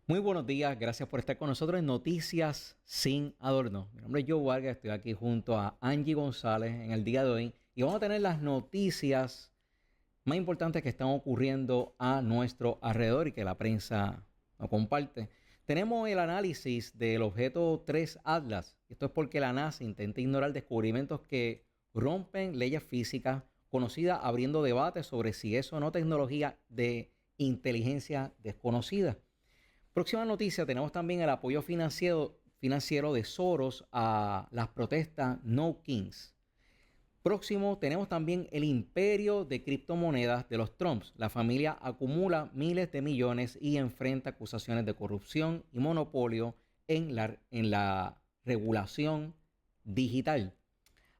Muy buenos días, gracias por estar con nosotros en Noticias Sin Adorno. Mi nombre es Joe Vargas, estoy aquí junto a Angie González en el día de hoy y vamos a tener las noticias más importantes que están ocurriendo a nuestro alrededor y que la prensa no comparte. Tenemos el análisis del objeto 3 Atlas. Esto es porque la NASA intenta ignorar descubrimientos que rompen leyes físicas conocidas, abriendo debates sobre si es o no tecnología de inteligencia desconocida. Próxima noticia, tenemos también el apoyo financiero de Soros a las protestas No Kings. Próximo, tenemos también el imperio de criptomonedas de los Trumps. La familia acumula miles de millones y enfrenta acusaciones de corrupción y monopolio en la regulación digital.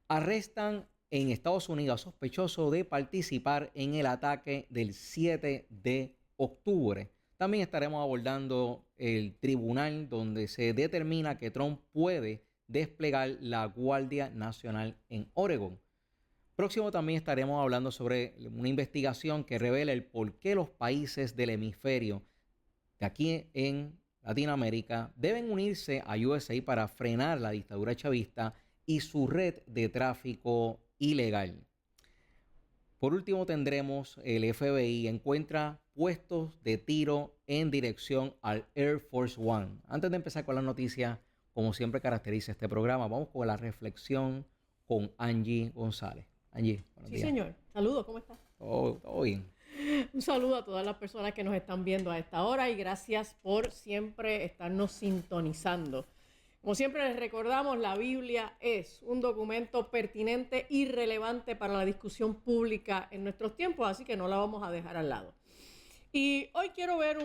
Arrestan en Estados Unidos a sospechoso de participar en el ataque del 7 de octubre. También estaremos abordando el tribunal donde se determina que Trump puede desplegar la Guardia Nacional en Oregón. Próximo también estaremos hablando sobre una investigación que revela el por qué los países del hemisferio de aquí en Latinoamérica deben unirse a USA para frenar la dictadura chavista y su red de tráfico ilegal. Por último tendremos el FBI encuentra puestos de tiro en dirección al Air Force One. Antes de empezar con las noticias, como siempre caracteriza este programa, vamos con la reflexión con Angie González. Angie, buenos días. Sí, señor. Saludos, ¿cómo estás? Todo bien. Un saludo a todas las personas que nos están viendo a esta hora y gracias por siempre estarnos sintonizando. Como siempre les recordamos, la Biblia es un documento pertinente y relevante para la discusión pública en nuestros tiempos, así que no la vamos a dejar al lado. Y hoy quiero ver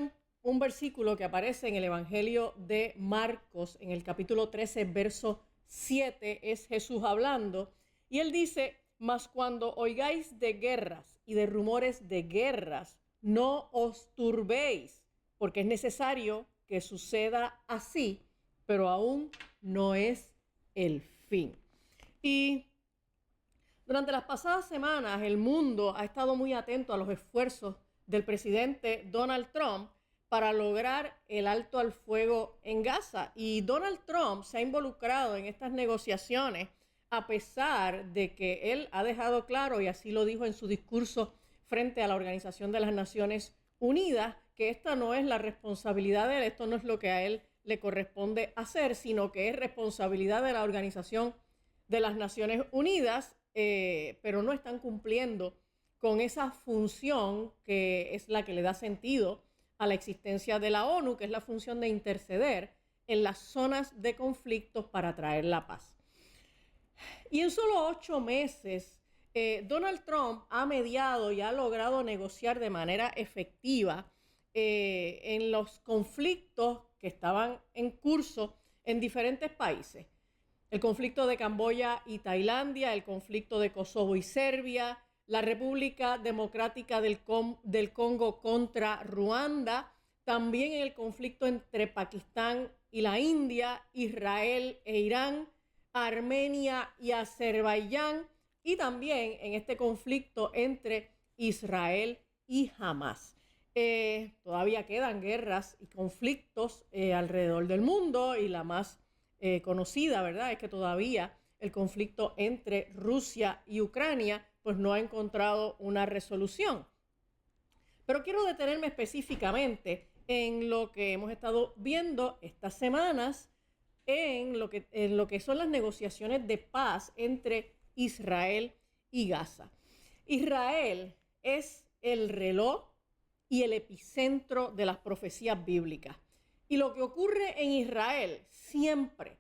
un versículo que aparece en el Evangelio de Marcos, en el capítulo 13, verso 7, es Jesús hablando, y él dice: mas cuando oigáis de guerras y de rumores de guerras, no os turbéis, porque es necesario que suceda así, pero aún no es el fin. Y durante las pasadas semanas, el mundo ha estado muy atento a los esfuerzos del presidente Donald Trump para lograr el alto al fuego en Gaza. Y Donald Trump se ha involucrado en estas negociaciones a pesar de que él ha dejado claro, y así lo dijo en su discurso frente a la Organización de las Naciones Unidas, que esta no es la responsabilidad de él, esto no es lo que a él le corresponde hacer, sino que es responsabilidad de la Organización de las Naciones Unidas, pero no están cumpliendo con esa función que es la que le da sentido a la existencia de la ONU, que es la función de interceder en las zonas de conflictos para traer la paz. Y en solo 8 meses, Donald Trump ha mediado y ha logrado negociar de manera efectiva en los conflictos que estaban en curso en diferentes países. El conflicto de Camboya y Tailandia, el conflicto de Kosovo y Serbia, la República Democrática del Congo contra Ruanda, también el conflicto entre Pakistán y la India, Israel e Irán, Armenia y Azerbaiyán, y también en este conflicto entre Israel y Hamás. Todavía quedan guerras y conflictos alrededor del mundo, y la más conocida, ¿verdad?, es que todavía el conflicto entre Rusia y Ucrania pues no ha encontrado una resolución. Pero quiero detenerme específicamente en lo que hemos estado viendo estas semanas, en lo que son las negociaciones de paz entre Israel y Gaza. Israel es el reloj y el epicentro de las profecías bíblicas. Y lo que ocurre en Israel siempre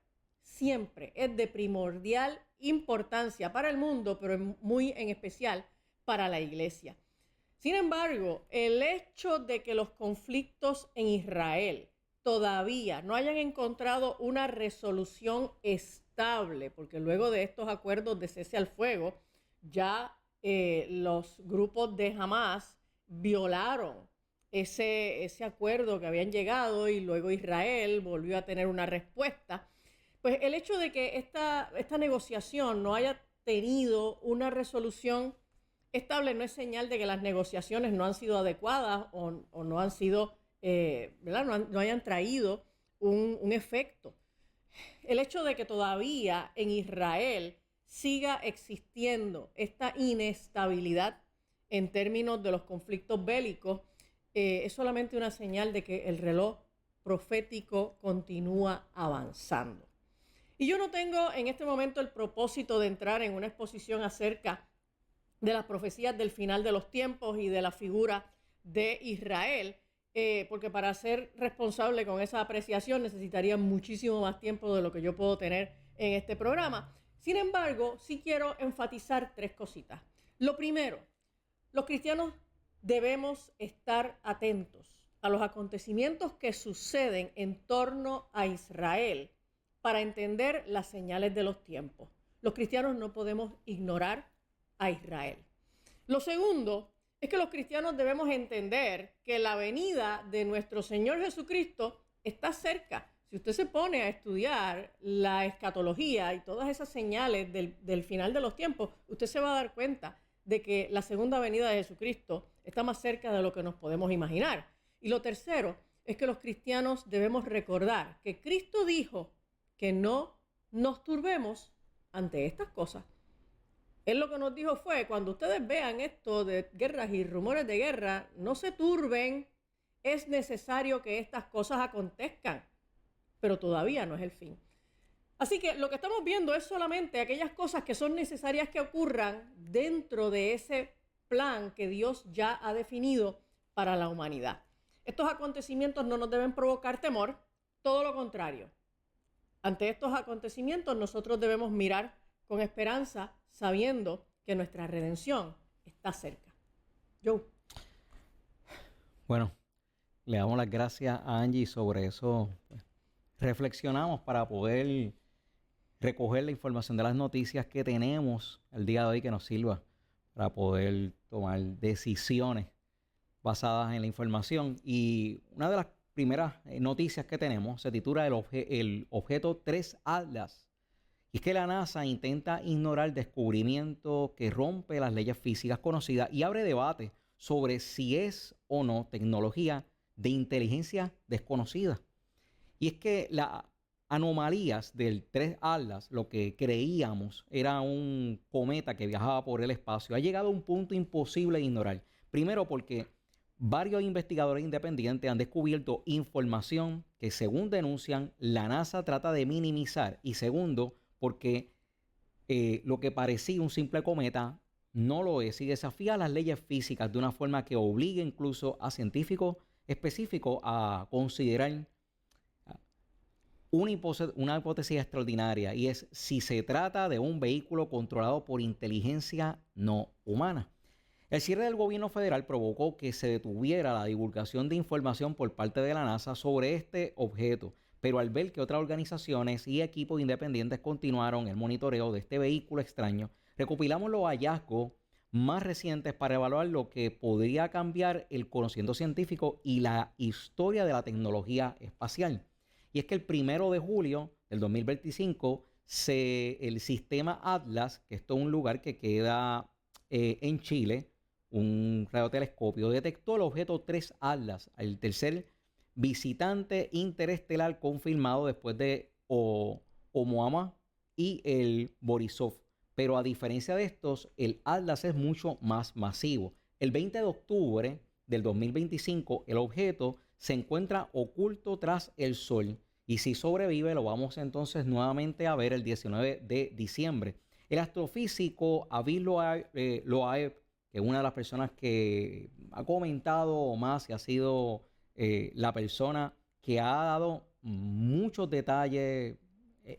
es de primordial importancia para el mundo, pero muy en especial para la iglesia. Sin embargo, el hecho de que los conflictos en Israel todavía no hayan encontrado una resolución estable, porque luego de estos acuerdos de cese al fuego, ya los grupos de Hamás violaron ese acuerdo que habían llegado, y luego Israel volvió a tener una respuesta. Pues el hecho de que esta negociación no haya tenido una resolución estable no es señal de que las negociaciones no han sido adecuadas o no han sido, ¿verdad? No hayan traído un efecto. El hecho de que todavía en Israel siga existiendo esta inestabilidad en términos de los conflictos bélicos es solamente una señal de que el reloj profético continúa avanzando. Y yo no tengo en este momento el propósito de entrar en una exposición acerca de las profecías del final de los tiempos y de la figura de Israel, porque para ser responsable con esa apreciación necesitaría muchísimo más tiempo de lo que yo puedo tener en este programa. Sin embargo, sí quiero enfatizar 3 cositas. Lo primero, los cristianos debemos estar atentos a los acontecimientos que suceden en torno a Israel para entender las señales de los tiempos. Los cristianos no podemos ignorar a Israel. Lo segundo es que los cristianos debemos entender que la venida de nuestro Señor Jesucristo está cerca. Si usted se pone a estudiar la escatología y todas esas señales del final de los tiempos, usted se va a dar cuenta de que la segunda venida de Jesucristo está más cerca de lo que nos podemos imaginar. Y lo tercero es que los cristianos debemos recordar que Cristo dijo que no nos turbemos ante estas cosas. Él lo que nos dijo fue, cuando ustedes vean esto de guerras y rumores de guerra, no se turben, es necesario que estas cosas acontezcan, pero todavía no es el fin. Así que lo que estamos viendo es solamente aquellas cosas que son necesarias que ocurran dentro de ese plan que Dios ya ha definido para la humanidad. Estos acontecimientos no nos deben provocar temor, todo lo contrario. Ante estos acontecimientos nosotros debemos mirar con esperanza, sabiendo que nuestra redención está cerca. Joe. Bueno, le damos las gracias a Angie sobre eso. Reflexionamos para poder recoger la información de las noticias que tenemos el día de hoy que nos sirva para poder tomar decisiones basadas en la información. Y una de las primeras noticias que tenemos se titula el objeto 3 Atlas. Y es que la NASA intenta ignorar el descubrimiento que rompe las leyes físicas conocidas y abre debate sobre si es o no tecnología de inteligencia desconocida. Y es que las anomalías del 3 Atlas, lo que creíamos era un cometa que viajaba por el espacio, ha llegado a un punto imposible de ignorar. Primero porque varios investigadores independientes han descubierto información que, según denuncian, la NASA trata de minimizar. Y segundo, porque lo que parecía un simple cometa no lo es y desafía las leyes físicas de una forma que obliga incluso a científicos específicos a considerar una hipótesis extraordinaria, y es si se trata de un vehículo controlado por inteligencia no humana. El cierre del gobierno federal provocó que se detuviera la divulgación de información por parte de la NASA sobre este objeto, pero al ver que otras organizaciones y equipos independientes continuaron el monitoreo de este vehículo extraño, recopilamos los hallazgos más recientes para evaluar lo que podría cambiar el conocimiento científico y la historia de la tecnología espacial. Y es que el 1 de julio del 2025, el sistema Atlas, que esto es un lugar que queda en Chile, un radiotelescopio, detectó el objeto 3 Atlas, el tercer visitante interestelar confirmado después de Oumuamua y el Borisov. Pero a diferencia de estos, el Atlas es mucho más masivo. El 20 de octubre del 2025, el objeto se encuentra oculto tras el Sol. Y si sobrevive, lo vamos entonces nuevamente a ver el 19 de diciembre. El astrofísico Avi Loeb, que es una de las personas que ha comentado más y ha sido la persona que ha dado muchos detalles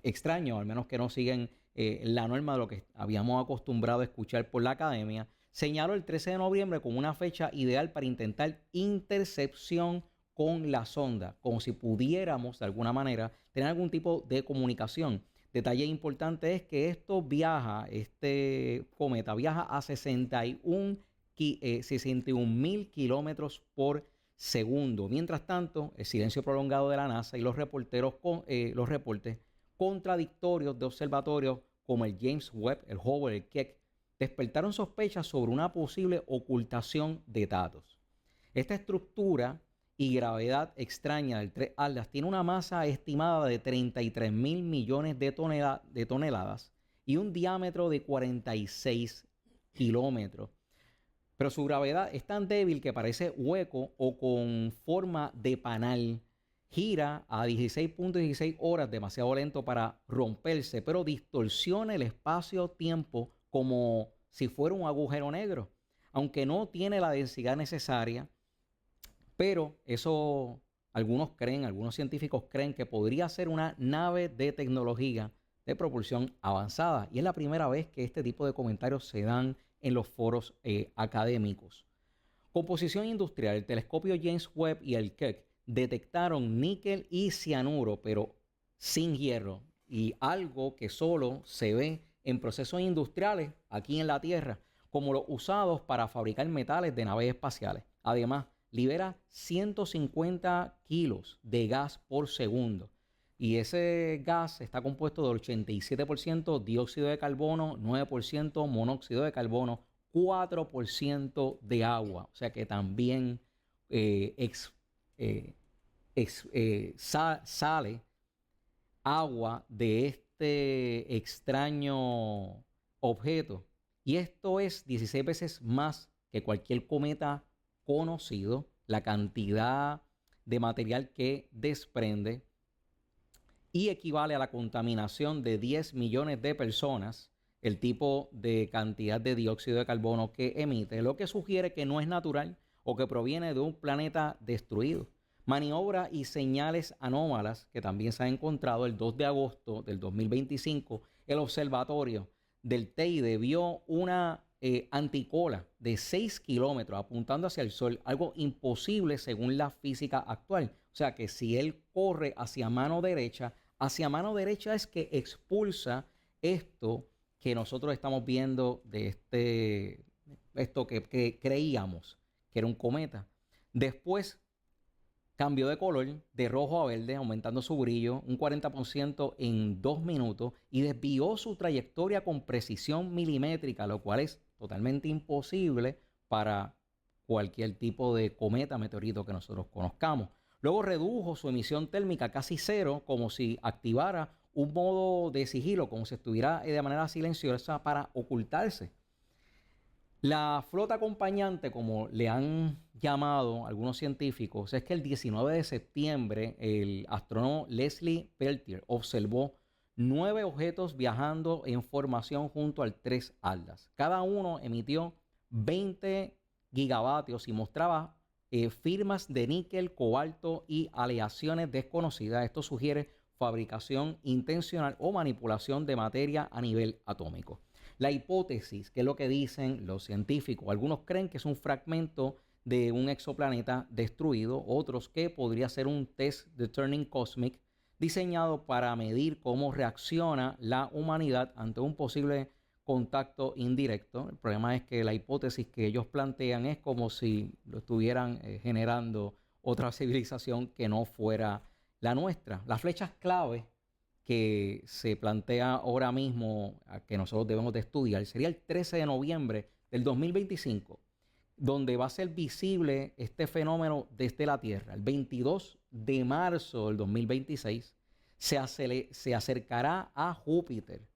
extraños, al menos que no siguen la norma de lo que habíamos acostumbrado a escuchar por la academia, señaló el 13 de noviembre como una fecha ideal para intentar intercepción con la sonda, como si pudiéramos de alguna manera tener algún tipo de comunicación. Detalle importante es que este cometa viaja a 61.000 kilómetros por segundo. Mientras tanto, el silencio prolongado de la NASA y los reportes contradictorios de observatorios como el James Webb, el Hubble, el Keck, despertaron sospechas sobre una posible ocultación de datos. Esta estructura y gravedad extraña del 3 Atlas tiene una masa estimada de 33 mil millones de toneladas y un diámetro de 46 kilómetros. Pero su gravedad es tan débil que parece hueco o con forma de panal. Gira a 16.16 horas, demasiado lento para romperse, pero distorsiona el espacio-tiempo como si fuera un agujero negro, aunque no tiene la densidad necesaria. Pero eso algunos científicos creen que podría ser una nave de tecnología de propulsión avanzada. Y es la primera vez que este tipo de comentarios se dan en los foros académicos. Composición industrial. El telescopio James Webb y el Keck detectaron níquel y cianuro, pero sin hierro. Y algo que solo se ve en procesos industriales aquí en la Tierra, como los usados para fabricar metales de naves espaciales. Además, libera 150 kilos de gas por segundo. Y ese gas está compuesto del 87% dióxido de carbono, 9% monóxido de carbono, 4% de agua. O sea que también sale agua de este extraño objeto. Y esto es 16 veces más que cualquier cometa conocido, la cantidad de material que desprende, y equivale a la contaminación de 10 millones de personas, el tipo de cantidad de dióxido de carbono que emite, lo que sugiere que no es natural o que proviene de un planeta destruido. Maniobras y señales anómalas que también se han encontrado. El 2 de agosto del 2025, el observatorio del Teide vio una anticola de 6 kilómetros apuntando hacia el Sol, algo imposible según la física actual. O sea que si él corre hacia mano derecha es que expulsa esto que nosotros estamos viendo de esto que creíamos que era un cometa. Después cambió de color de rojo a verde, aumentando su brillo un 40% en 2 minutos y desvió su trayectoria con precisión milimétrica, lo cual es totalmente imposible para cualquier tipo de cometa, meteorito que nosotros conozcamos. Luego redujo su emisión térmica casi cero, como si activara un modo de sigilo, como si estuviera de manera silenciosa para ocultarse. La flota acompañante, como le han llamado algunos científicos, es que el 19 de septiembre el astrónomo Leslie Peltier observó 9 objetos viajando en formación junto al 3 Atlas. Cada uno emitió 20 gigavatios y mostraba firmas de níquel, cobalto y aleaciones desconocidas. Esto sugiere fabricación intencional o manipulación de materia a nivel atómico. La hipótesis, que es lo que dicen los científicos, algunos creen que es un fragmento de un exoplaneta destruido, otros que podría ser un test de Turning Cosmic diseñado para medir cómo reacciona la humanidad ante un posible contacto indirecto. El problema es que la hipótesis que ellos plantean es como si lo estuvieran generando otra civilización que no fuera la nuestra. Las flechas clave que se plantea ahora mismo que nosotros debemos de estudiar sería el 13 de noviembre del 2025, donde va a ser visible este fenómeno desde la Tierra. El 22 de marzo del 2026 se acercará a Júpiter.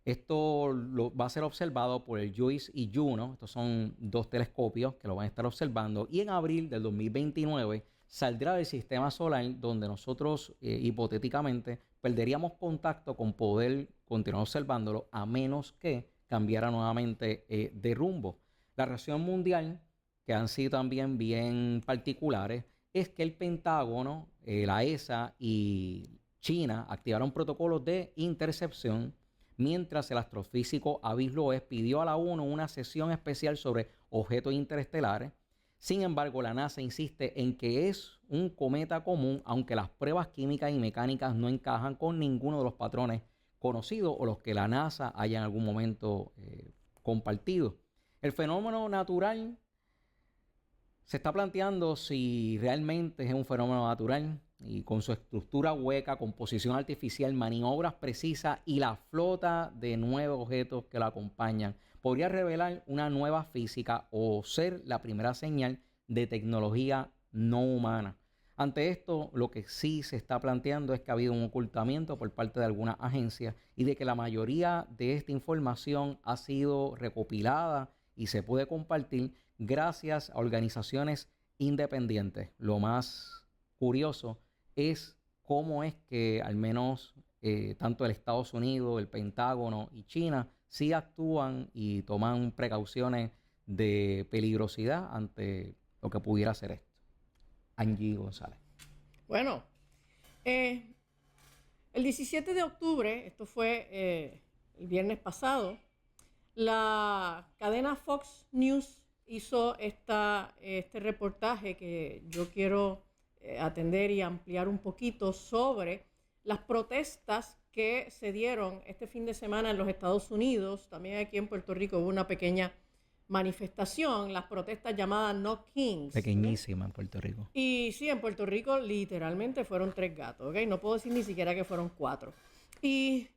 Esto va a ser observado por el JUICE y Juno. Estos son 2 telescopios que lo van a estar observando. Y en abril del 2029 saldrá del sistema solar, donde nosotros hipotéticamente perderíamos contacto con poder continuar observándolo, a menos que cambiara nuevamente de rumbo. La reacción mundial, que han sido también bien particulares, es que el Pentágono, la ESA y China activaron protocolos de intercepción, mientras el astrofísico Avis Loeb pidió a la ONU una sesión especial sobre objetos interestelares. Sin embargo, la NASA insiste en que es un cometa común, aunque las pruebas químicas y mecánicas no encajan con ninguno de los patrones conocidos o los que la NASA haya en algún momento compartido. El fenómeno natural se está planteando si realmente es un fenómeno natural, y con su estructura hueca, composición artificial, maniobras precisas y la flota de 9 objetos que lo acompañan, podría revelar una nueva física o ser la primera señal de tecnología no humana. Ante esto, lo que sí se está planteando es que ha habido un ocultamiento por parte de algunas agencias y de que la mayoría de esta información ha sido recopilada y se puede compartir gracias a organizaciones independientes. Lo más curioso es cómo es que al menos tanto el Estados Unidos, el Pentágono y China sí actúan y toman precauciones de peligrosidad ante lo que pudiera ser esto. Angie González. Bueno, el 17 de octubre, esto fue el viernes pasado, la cadena Fox News hizo este reportaje que yo quiero atender y ampliar un poquito sobre las protestas que se dieron este fin de semana en los Estados Unidos. También aquí en Puerto Rico hubo una pequeña manifestación, las protestas llamadas No Kings. Pequeñísima en Puerto Rico. Y sí, en Puerto Rico literalmente fueron 3 gatos, ¿ok? No puedo decir ni siquiera que fueron 4. Y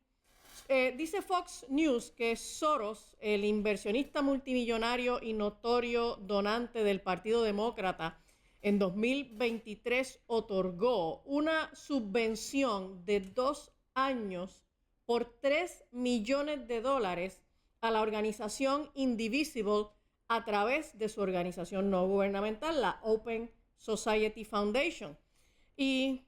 dice Fox News que Soros, el inversionista multimillonario y notorio donante del Partido Demócrata, en 2023 otorgó una subvención de 2 años por $3 millones a la organización Indivisible a través de su organización no gubernamental, la Open Society Foundation. Y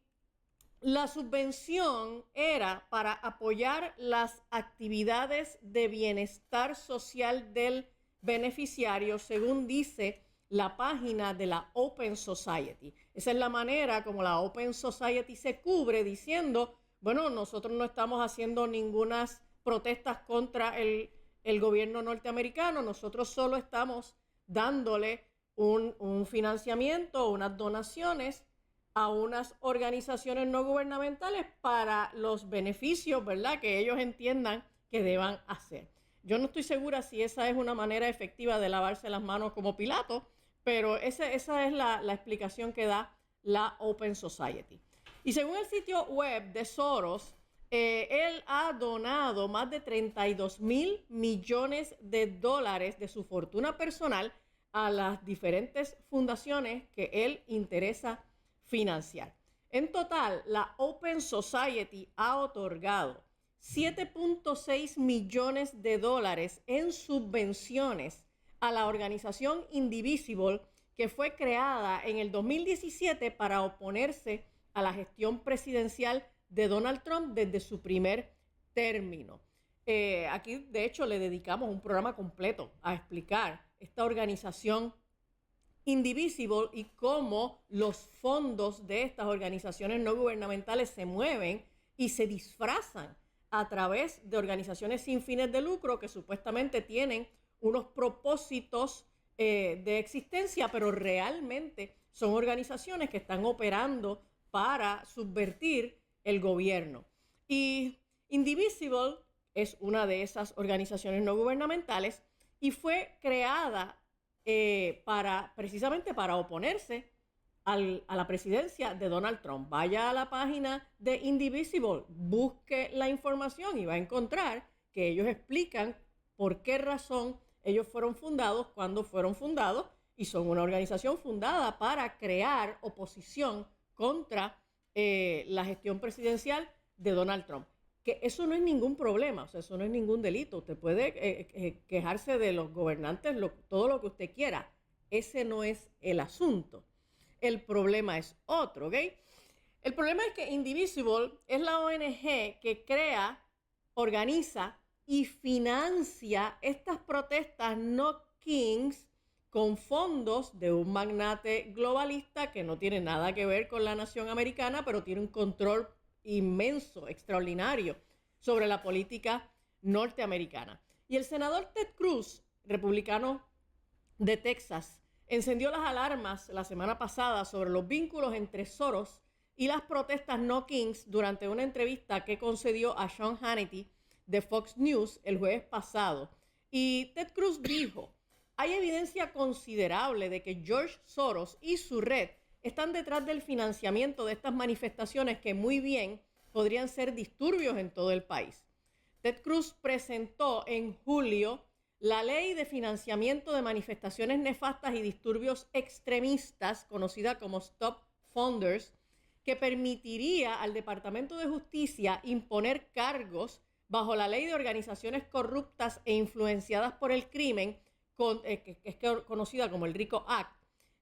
la subvención era para apoyar las actividades de bienestar social del beneficiario, según dice la página de la Open Society. Esa es la manera como la Open Society se cubre diciendo, bueno, nosotros no estamos haciendo ninguna protestas contra el gobierno norteamericano, nosotros solo estamos dándole un financiamiento, unas donaciones a unas organizaciones no gubernamentales para los beneficios, ¿verdad?, que ellos entiendan que deban hacer. Yo no estoy segura si esa es una manera efectiva de lavarse las manos como Pilato, pero esa es la explicación que da la Open Society. Y según el sitio web de Soros, él ha donado más de $32 millones de su fortuna personal a las diferentes fundaciones que él interesa financiar. En total, la Open Society ha otorgado $7.6 millones en subvenciones a la organización Indivisible, que fue creada en el 2017 para oponerse a la gestión presidencial de Donald Trump desde su primer término. Aquí, de hecho, le dedicamos un programa completo a explicar esta organización Indivisible y cómo los fondos de estas organizaciones no gubernamentales se mueven y se disfrazan a través de organizaciones sin fines de lucro que supuestamente tienen unos propósitos de existencia, pero realmente son organizaciones que están operando para subvertir el gobierno. Y Indivisible es una de esas organizaciones no gubernamentales y fue creada precisamente para oponerse a la presidencia de Donald Trump. Vaya a la página de Indivisible, busque la información y va a encontrar que ellos explican por qué razón ellos fueron fundados, cuándo fueron fundados, y son una organización fundada para crear oposición contra la gestión presidencial de Donald Trump. Que eso no es ningún problema, o sea, eso no es ningún delito. Usted puede quejarse de los gobernantes, todo lo que usted quiera. Ese no es el asunto. El problema es otro, ¿ok? El problema es que Indivisible es la ONG que crea, organiza y financia estas protestas no kings con fondos de un magnate globalista que no tiene nada que ver con la nación americana, pero tiene un control inmenso, extraordinario, sobre la política norteamericana. Y el senador Ted Cruz, republicano de Texas, encendió las alarmas la semana pasada sobre los vínculos entre Soros y las protestas no kings durante una entrevista que concedió a Sean Hannity de Fox News el jueves pasado. Y Ted Cruz dijo: hay evidencia considerable de que George Soros y su red están detrás del financiamiento de estas manifestaciones que muy bien podrían ser disturbios en todo el país. Ted Cruz presentó en julio la ley de financiamiento de manifestaciones nefastas y disturbios extremistas, conocida como Stop Funders, que permitiría al Departamento de Justicia imponer cargos bajo la ley de organizaciones corruptas e influenciadas por el crimen, que es conocida como el RICO Act,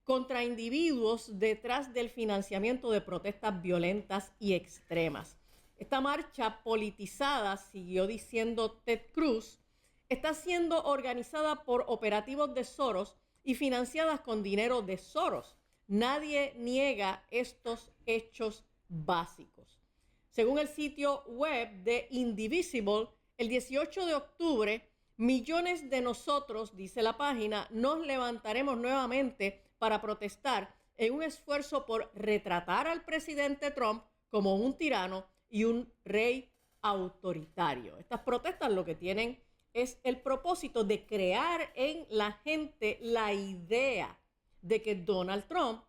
contra individuos detrás del financiamiento de protestas violentas y extremas. Esta marcha politizada, siguió diciendo Ted Cruz, está siendo organizada por operativos de Soros y financiadas con dinero de Soros. Nadie niega estos hechos básicos. Según el sitio web de Indivisible, el 18 de octubre, millones de nosotros, dice la página, nos levantaremos nuevamente para protestar en un esfuerzo por retratar al presidente Trump como un tirano y un rey autoritario. Estas protestas lo que tienen es el propósito de crear en la gente la idea de que Donald Trump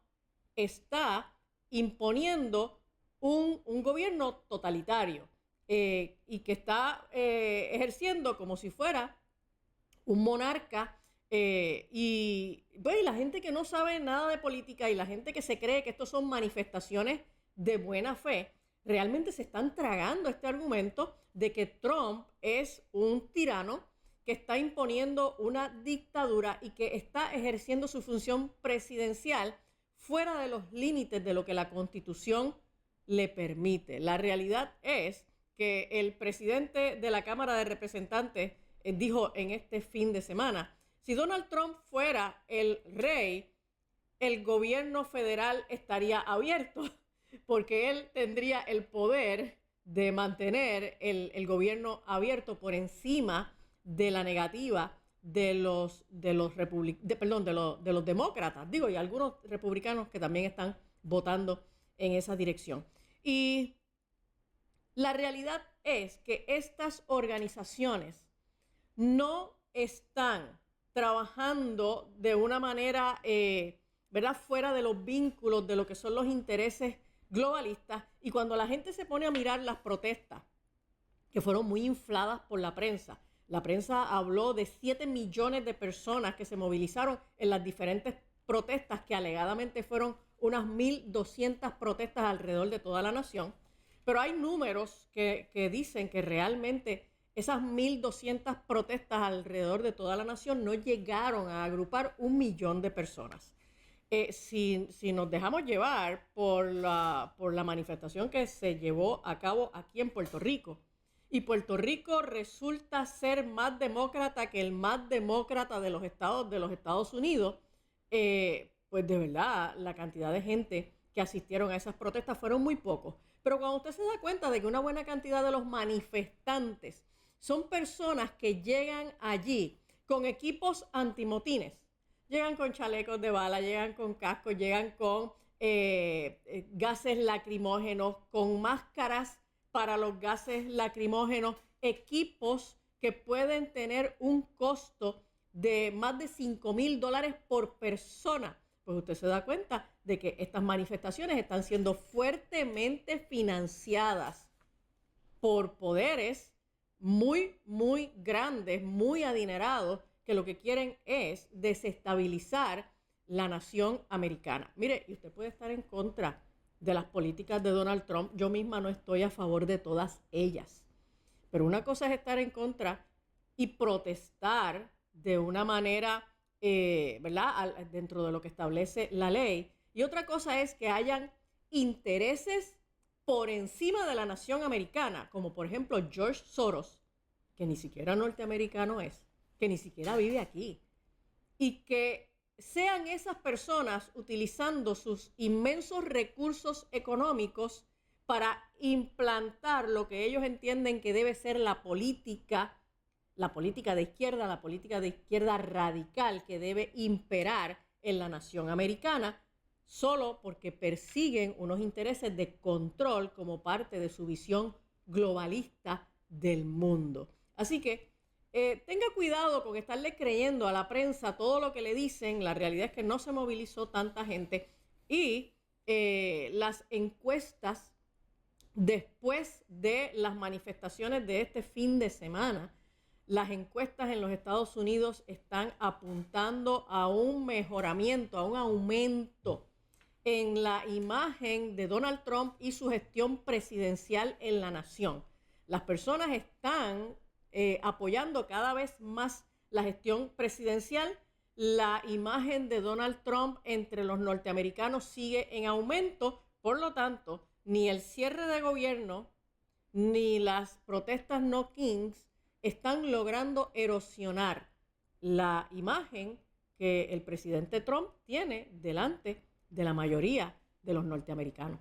está imponiendo un gobierno totalitario y que está ejerciendo como si fuera un monarca. Y la gente que no sabe nada de política y la gente que se cree que estos son manifestaciones de buena fe, realmente se están tragando este argumento de que Trump es un tirano que está imponiendo una dictadura y que está ejerciendo su función presidencial fuera de los límites de lo que la Constitución le permite. La realidad es que el presidente de la Cámara de Representantes dijo en este fin de semana: si Donald Trump fuera el rey, el gobierno federal estaría abierto, porque él tendría el poder de mantener el gobierno abierto por encima de la negativa de los demócratas, y algunos republicanos que también están votando en esa dirección. Y la realidad es que estas organizaciones no están trabajando de una manera, fuera de los vínculos de lo que son los intereses globalistas. Y cuando la gente se pone a mirar las protestas, que fueron muy infladas por la prensa habló de 7 millones de personas que se movilizaron en las diferentes protestas, que alegadamente fueron unas 1,200 protestas alrededor de toda la nación. Pero hay números que dicen que realmente esas 1,200 protestas alrededor de toda la nación no llegaron a agrupar 1 millón de personas. Si nos dejamos llevar por la manifestación que se llevó a cabo aquí en Puerto Rico, y Puerto Rico resulta ser más demócrata que el más demócrata de los Estados Unidos, pues de verdad la cantidad de gente que asistieron a esas protestas fueron muy pocos. Pero cuando usted se da cuenta de que una buena cantidad de los manifestantes son personas que llegan allí con equipos antimotines, llegan con chalecos de bala, llegan con cascos, llegan con gases lacrimógenos, con máscaras para los gases lacrimógenos, equipos que pueden tener un costo de más de $5,000 por persona, pues usted se da cuenta de que estas manifestaciones están siendo fuertemente financiadas por poderes muy, muy grandes, muy adinerados, que lo que quieren es desestabilizar la nación americana. Mire, y usted puede estar en contra de las políticas de Donald Trump. Yo misma no estoy a favor de todas ellas. Pero una cosa es estar en contra y protestar de una manera, dentro de lo que establece la ley. Y otra cosa es que hayan intereses por encima de la nación americana, como por ejemplo George Soros, que ni siquiera norteamericano es, que ni siquiera vive aquí, y que sean esas personas utilizando sus inmensos recursos económicos para implantar lo que ellos entienden que debe ser la política de izquierda radical que debe imperar en la nación americana, solo porque persiguen unos intereses de control como parte de su visión globalista del mundo. Así que tenga cuidado con estarle creyendo a la prensa todo lo que le dicen. La realidad es que no se movilizó tanta gente y las encuestas después de las manifestaciones de este fin de semana las encuestas en los Estados Unidos están apuntando a un mejoramiento, a un aumento en la imagen de Donald Trump y su gestión presidencial en la nación. Las personas están apoyando cada vez más la gestión presidencial. La imagen de Donald Trump entre los norteamericanos sigue en aumento. Por lo tanto, ni el cierre de gobierno ni las protestas no kings están logrando erosionar la imagen que el presidente Trump tiene delante de la mayoría de los norteamericanos.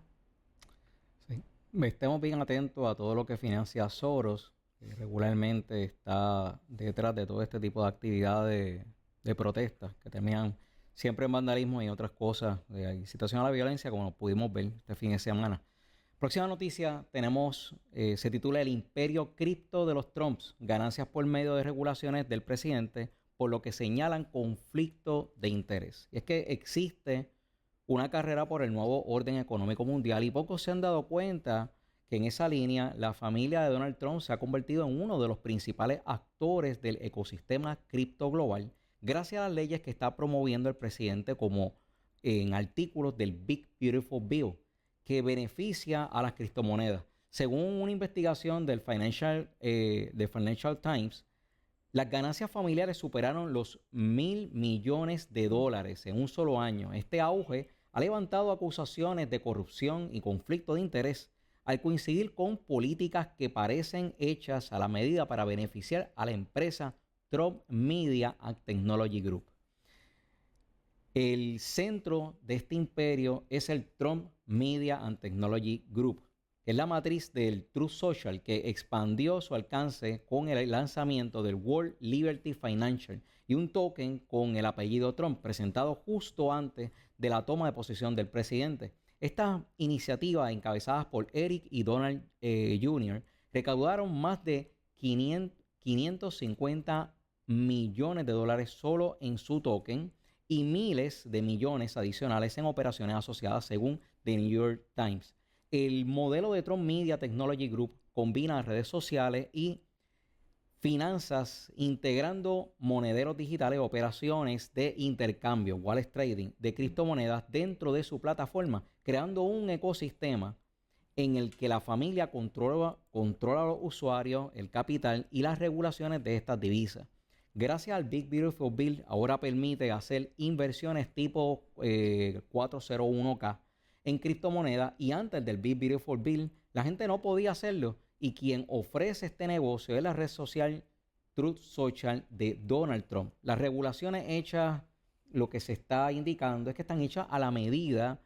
Sí. Estemos bien atentos a todo lo que financia Soros, que regularmente está detrás de todo este tipo de actividades de protestas que terminan siempre en vandalismo y otras cosas, de incitación a la violencia, como pudimos ver este fin de semana. Próxima noticia tenemos, se titula El imperio cripto de los Trumps, ganancias por medio de regulaciones del presidente, por lo que señalan conflicto de interés. Y es que existe una carrera por el nuevo orden económico mundial y pocos se han dado cuenta que en esa línea la familia de Donald Trump se ha convertido en uno de los principales actores del ecosistema cripto global gracias a las leyes que está promoviendo el presidente como en artículos del Big Beautiful Bill que beneficia a las criptomonedas. Según una investigación del Financial Times, las ganancias familiares superaron los $1,000 millones en un solo año. Este auge ha levantado acusaciones de corrupción y conflicto de interés al coincidir con políticas que parecen hechas a la medida para beneficiar a la empresa Trump Media and Technology Group. El centro de este imperio es el Trump Media and Technology Group, que es la matriz del Truth Social, que expandió su alcance con el lanzamiento del World Liberty Financial y un token con el apellido Trump, presentado justo antes de la toma de posesión del presidente. Estas iniciativas, encabezadas por Eric y Donald Jr., recaudaron más de 550 millones de dólares solo en su token y miles de millones adicionales en operaciones asociadas, según The New York Times. El modelo de Trump Media Technology Group combina redes sociales y finanzas, integrando monederos digitales, operaciones de intercambio, wallet trading, de criptomonedas dentro de su plataforma, creando un ecosistema en el que la familia controla a los usuarios, el capital y las regulaciones de estas divisas. Gracias al Big Beautiful Bill, ahora permite hacer inversiones tipo 401k en criptomonedas, y antes del Big Beautiful Bill la gente no podía hacerlo, y quien ofrece este negocio es la red social Truth Social de Donald Trump. Las regulaciones hechas, lo que se está indicando es que están hechas a la medida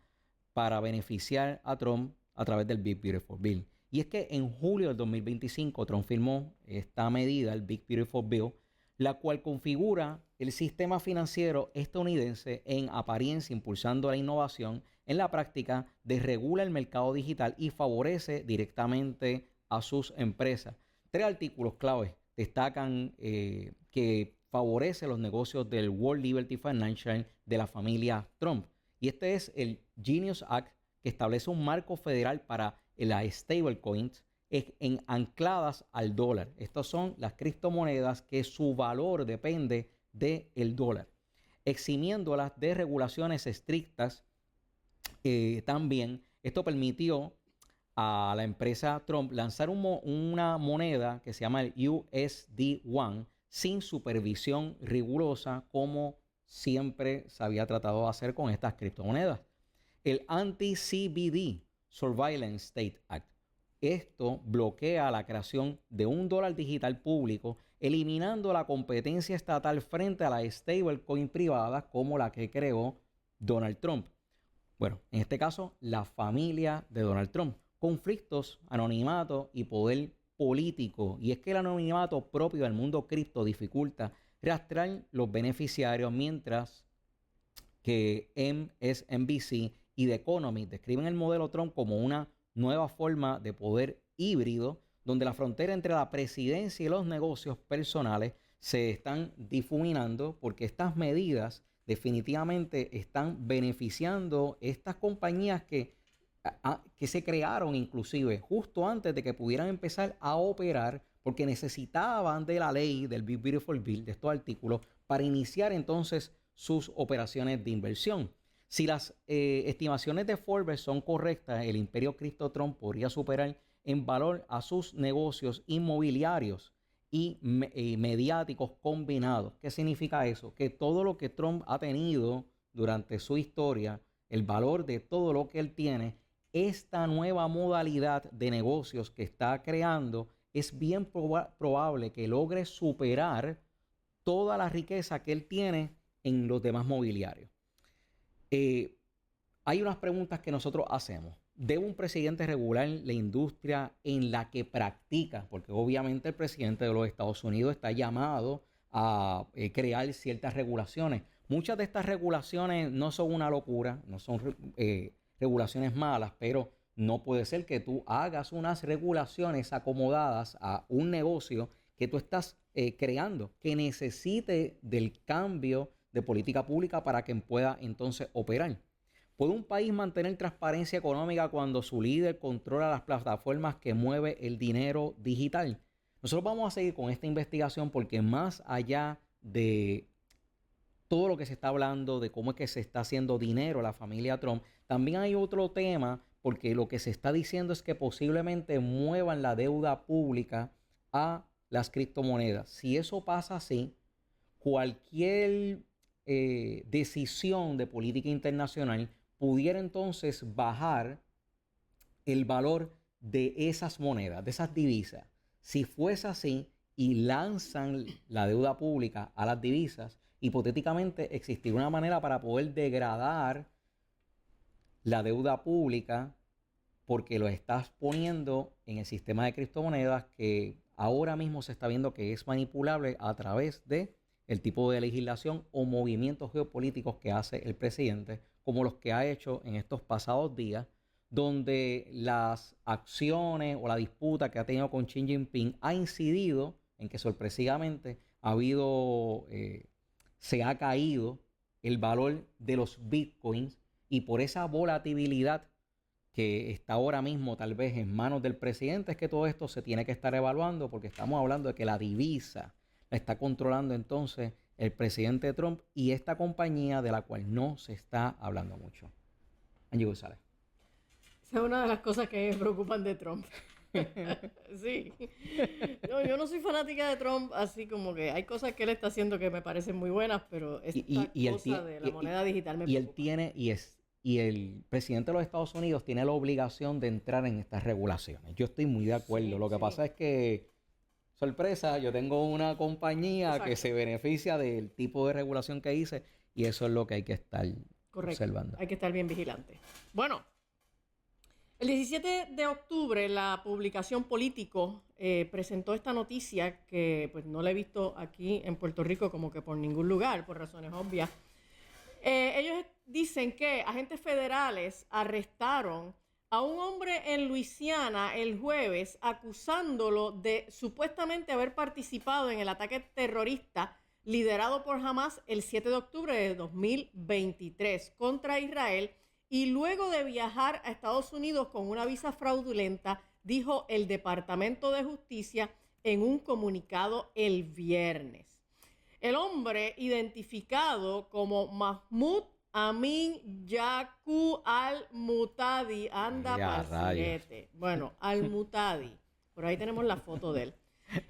para beneficiar a Trump a través del Big Beautiful Bill. Y es que en julio del 2025 Trump firmó esta medida, el Big Beautiful Bill, la cual configura el sistema financiero estadounidense en apariencia, impulsando la innovación. En la práctica, desregula el mercado digital y favorece directamente a sus empresas. 3 artículos claves destacan que favorece los negocios del World Liberty Financial de la familia Trump. Y este es el Genius Act, que establece un marco federal para las stablecoins ancladas al dólar. Estas son las criptomonedas que su valor depende del dólar, eximiéndolas de regulaciones estrictas. También esto permitió a la empresa Trump lanzar una moneda que se llama el USD1 sin supervisión rigurosa, como siempre se había tratado de hacer con estas criptomonedas. El Anti-CBD Surveillance State Act. Esto bloquea la creación de un dólar digital público, eliminando la competencia estatal frente a las stablecoin privadas como la que creó Donald Trump. Bueno, en este caso, la familia de Donald Trump. Conflictos, anonimato y poder político. Y es que el anonimato propio del mundo cripto dificulta rastrear los beneficiarios, mientras que MSNBC y The Economist describen el modelo Trump como una nueva forma de poder híbrido, donde la frontera entre la presidencia y los negocios personales se están difuminando, porque estas medidas definitivamente están beneficiando estas compañías que se crearon inclusive justo antes de que pudieran empezar a operar porque necesitaban de la ley del Big Beautiful Bill, de estos artículos, para iniciar entonces sus operaciones de inversión. Si las estimaciones de Forbes son correctas, el imperio Cristo Trump podría superar en valor a sus negocios inmobiliarios y mediáticos combinados. ¿Qué significa eso? Que todo lo que Trump ha tenido durante su historia, el valor de todo lo que él tiene, esta nueva modalidad de negocios que está creando, es bien probable que logre superar toda la riqueza que él tiene en los demás mobiliarios. Hay unas preguntas que nosotros hacemos. ¿Debe un presidente regular la industria en la que practica? Porque obviamente el presidente de los Estados Unidos está llamado a crear ciertas regulaciones. Muchas de estas regulaciones no son una locura, no son regulaciones malas, pero no puede ser que tú hagas unas regulaciones acomodadas a un negocio que tú estás creando, que necesite del cambio de política pública para que pueda entonces operar. ¿Puede un país mantener transparencia económica cuando su líder controla las plataformas que mueve el dinero digital? Nosotros vamos a seguir con esta investigación porque más allá de todo lo que se está hablando, de cómo es que se está haciendo dinero la familia Trump, también hay otro tema porque lo que se está diciendo es que posiblemente muevan la deuda pública a las criptomonedas. Si eso pasa así, cualquier decisión de política internacional pudiera entonces bajar el valor de esas monedas, de esas divisas. Si fuese así y lanzan la deuda pública a las divisas, hipotéticamente existiría una manera para poder degradar la deuda pública porque lo estás poniendo en el sistema de criptomonedas que ahora mismo se está viendo que es manipulable a través de el tipo de legislación o movimientos geopolíticos que hace el presidente, como los que ha hecho en estos pasados días, donde las acciones o la disputa que ha tenido con Xi Jinping ha incidido en que sorpresivamente se ha caído el valor de los bitcoins y por esa volatilidad que está ahora mismo tal vez en manos del presidente es que todo esto se tiene que estar evaluando porque estamos hablando de que la divisa la está controlando entonces el presidente Trump y esta compañía de la cual no se está hablando mucho. Angie González. Esa es una de las cosas que me preocupan de Trump. Sí. Yo no soy fanática de Trump, así como que hay cosas que él está haciendo que me parecen muy buenas, pero esta cosa de la moneda digital me preocupa. Y el presidente de los Estados Unidos tiene la obligación de entrar en estas regulaciones. Yo estoy muy de acuerdo. Sí, lo que pasa es que, sorpresa, yo tengo una compañía que se beneficia del tipo de regulación que hice y eso es lo que hay que estar observando. Hay que estar bien vigilante. Bueno, el 17 de octubre la publicación Político presentó esta noticia que pues no la he visto aquí en Puerto Rico como que por ningún lugar, por razones obvias. Ellos dicen que agentes federales arrestaron a un hombre en Luisiana el jueves acusándolo de supuestamente haber participado en el ataque terrorista liderado por Hamas el 7 de octubre de 2023 contra Israel y luego de viajar a Estados Unidos con una visa fraudulenta, dijo el Departamento de Justicia en un comunicado el viernes. El hombre identificado como Mahmoud Amin Yaku al-Mutadi, anda pa'l siete. Bueno, al-Mutadi, por ahí tenemos la foto de él.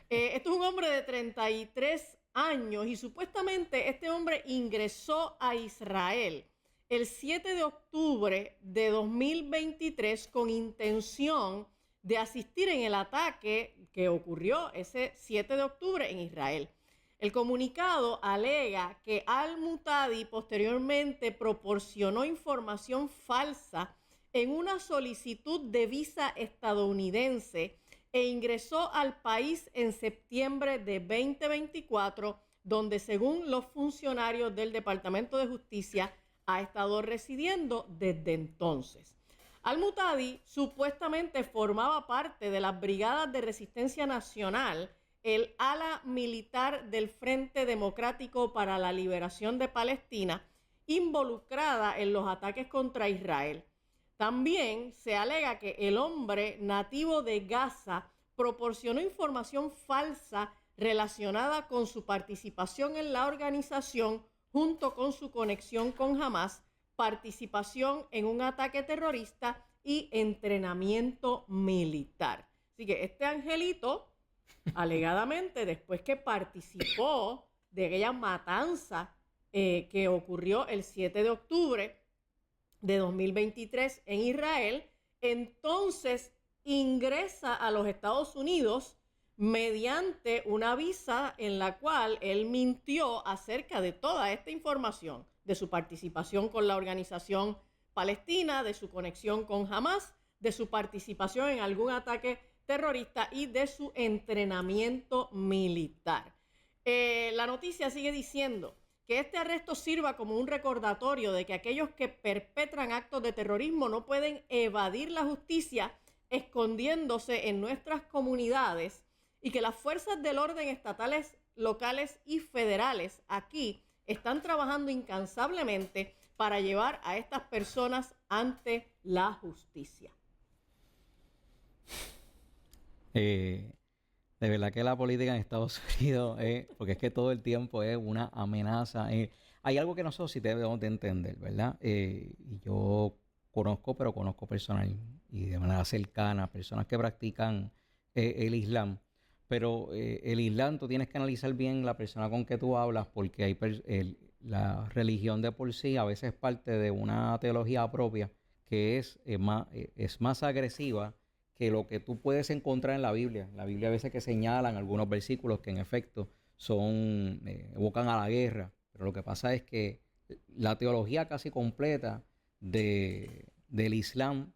Esto es un hombre de 33 años y supuestamente este hombre ingresó a Israel el 7 de octubre de 2023 con intención de asistir en el ataque que ocurrió ese 7 de octubre en Israel. El comunicado alega que al-Mutadi posteriormente proporcionó información falsa en una solicitud de visa estadounidense e ingresó al país en septiembre de 2024, donde según los funcionarios del Departamento de Justicia ha estado residiendo desde entonces. Al-Mutadi supuestamente formaba parte de las Brigadas de Resistencia Nacional, el ala militar del Frente Democrático para la Liberación de Palestina, involucrada en los ataques contra Israel. También se alega que el hombre nativo de Gaza proporcionó información falsa relacionada con su participación en la organización junto con su conexión con Hamas, participación en un ataque terrorista y entrenamiento militar. Así que este angelito, alegadamente, después que participó de aquella matanza que ocurrió el 7 de octubre de 2023 en Israel, entonces ingresa a los Estados Unidos mediante una visa en la cual él mintió acerca de toda esta información, de su participación con la organización palestina, de su conexión con Hamas, de su participación en algún ataque terrorista y de su entrenamiento militar. La noticia sigue diciendo que este arresto sirva como un recordatorio de que aquellos que perpetran actos de terrorismo no pueden evadir la justicia escondiéndose en nuestras comunidades y que las fuerzas del orden estatales, locales y federales aquí están trabajando incansablemente para llevar a estas personas ante la justicia. De verdad que la política en Estados Unidos porque es que todo el tiempo es una amenaza. Hay algo que nosotros sí debemos de entender, ¿verdad? Y yo conozco personal y de manera cercana personas que practican el Islam. Pero el Islam, tú tienes que analizar bien la persona con que tú hablas, porque la religión de por sí a veces es parte de una teología propia que es más agresiva que lo que tú puedes encontrar en la Biblia. La Biblia a veces que señalan algunos versículos que en efecto evocan a la guerra, pero lo que pasa es que la teología casi completa del Islam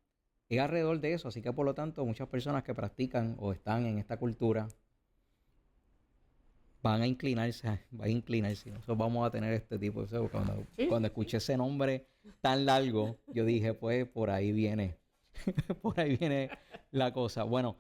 es alrededor de eso, así que por lo tanto muchas personas que practican o están en esta cultura van a inclinarse. Nosotros vamos a tener este tipo de... Cuando escuché ese nombre tan largo, yo dije, pues por ahí viene la cosa. Bueno,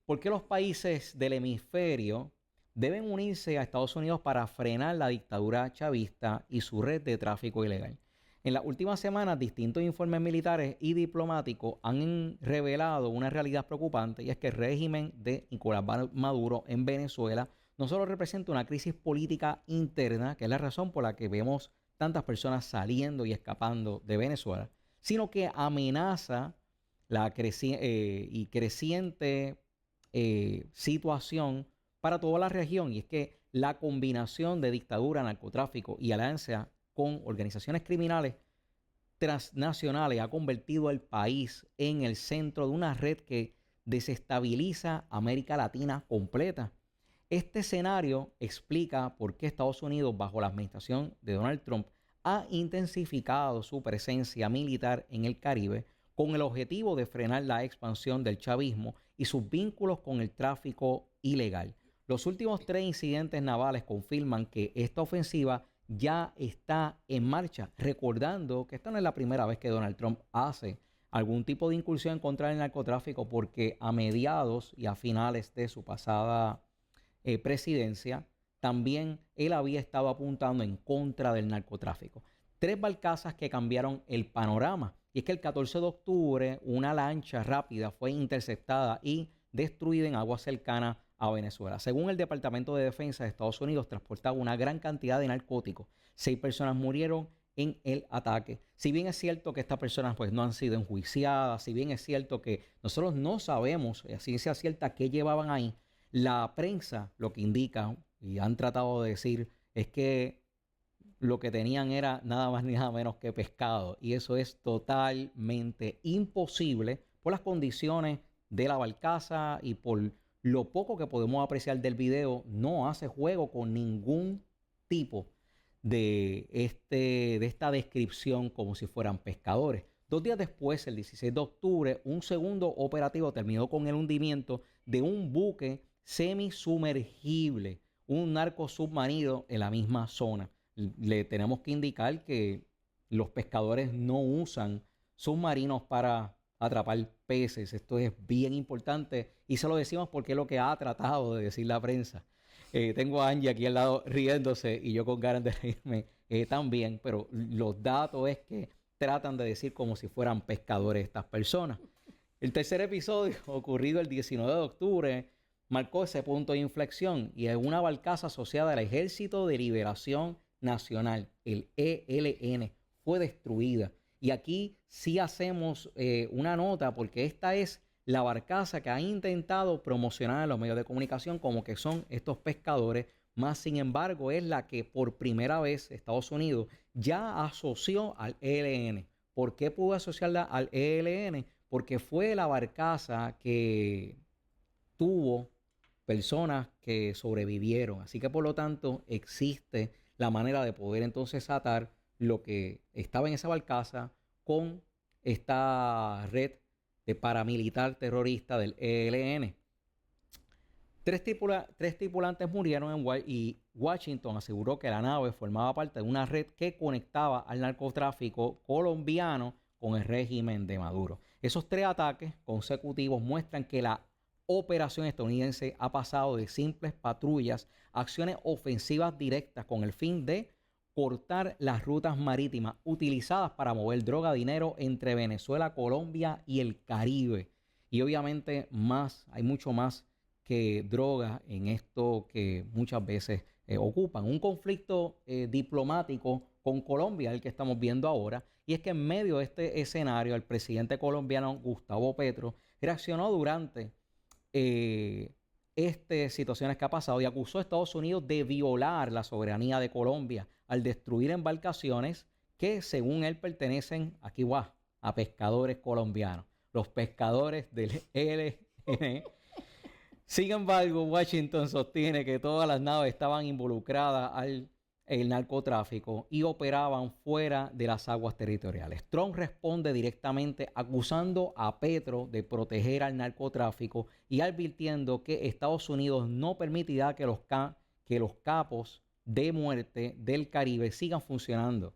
¿por qué los países del hemisferio deben unirse a Estados Unidos para frenar la dictadura chavista y su red de tráfico ilegal? En las últimas semanas, distintos informes militares y diplomáticos han revelado una realidad preocupante, y es que el régimen de Nicolás Maduro en Venezuela no solo representa una crisis política interna, que es la razón por la que vemos tantas personas saliendo y escapando de Venezuela, sino que amenaza la creciente situación para toda la región, y es que la combinación de dictadura, narcotráfico y alianza con organizaciones criminales transnacionales ha convertido al país en el centro de una red que desestabiliza América Latina completa. Este escenario explica por qué Estados Unidos, bajo la administración de Donald Trump, ha intensificado su presencia militar en el Caribe con el objetivo de frenar la expansión del chavismo y sus vínculos con el tráfico ilegal. Los últimos 3 incidentes navales confirman que esta ofensiva ya está en marcha, recordando que esta no es la primera vez que Donald Trump hace algún tipo de incursión contra el narcotráfico, porque a mediados y a finales de su pasada presidencia, también él había estado apuntando en contra del narcotráfico. 3 barcazas que cambiaron el panorama. Y es que el 14 de octubre una lancha rápida fue interceptada y destruida en aguas cercanas a Venezuela. Según el Departamento de Defensa de Estados Unidos, transportaba una gran cantidad de narcóticos. 6 personas murieron en el ataque. Si bien es cierto que estas personas pues no han sido enjuiciadas, si bien es cierto que nosotros no sabemos a ciencia cierta qué llevaban ahí, la prensa lo que indica y han tratado de decir es que lo que tenían era nada más ni nada menos que pescado, y eso es totalmente imposible por las condiciones de la barcaza y por lo poco que podemos apreciar del video. No hace juego con ningún tipo de esta descripción como si fueran pescadores. 2 días después, el 16 de octubre, un segundo operativo terminó con el hundimiento de un buque semisumergible, un narco submarino en la misma zona. Le tenemos que indicar que los pescadores no usan submarinos para atrapar peces. Esto es bien importante y se lo decimos porque es lo que ha tratado de decir la prensa. Tengo a Angie aquí al lado riéndose y yo con ganas de reírme también, pero los datos es que tratan de decir como si fueran pescadores estas personas. El tercer episodio, ocurrido el 19 de octubre, marcó ese punto de inflexión y es una barcaza asociada al Ejército de Liberación Nacional, el ELN, fue destruida. Y aquí sí hacemos una nota porque esta es la barcaza que ha intentado promocionar en los medios de comunicación como que son estos pescadores, más sin embargo es la que por primera vez Estados Unidos ya asoció al ELN. ¿Por qué pudo asociarla al ELN? Porque fue la barcaza que tuvo personas que sobrevivieron. Así que por lo tanto existe la manera de poder entonces atar lo que estaba en esa barcaza con esta red de paramilitar terrorista del ELN. Tres tripulantes murieron y Washington aseguró que la nave formaba parte de una red que conectaba al narcotráfico colombiano con el régimen de Maduro. Esos 3 ataques consecutivos muestran que la operación estadounidense ha pasado de simples patrullas a acciones ofensivas directas con el fin de cortar las rutas marítimas utilizadas para mover droga, dinero entre Venezuela, Colombia y el Caribe. Y obviamente hay mucho más que droga en esto que muchas veces ocupan. Un conflicto diplomático con Colombia, el que estamos viendo ahora, y es que en medio de este escenario el presidente colombiano Gustavo Petro reaccionó durante estas situaciones que ha pasado y acusó a Estados Unidos de violar la soberanía de Colombia al destruir embarcaciones que según él pertenecen, aquí va, a pescadores colombianos, los pescadores del ELN. Sin embargo, Washington sostiene que todas las naves estaban involucradas al narcotráfico y operaban fuera de las aguas territoriales. Trump responde directamente acusando a Petro de proteger al narcotráfico y advirtiendo que Estados Unidos no permitirá que los capos de muerte del Caribe sigan funcionando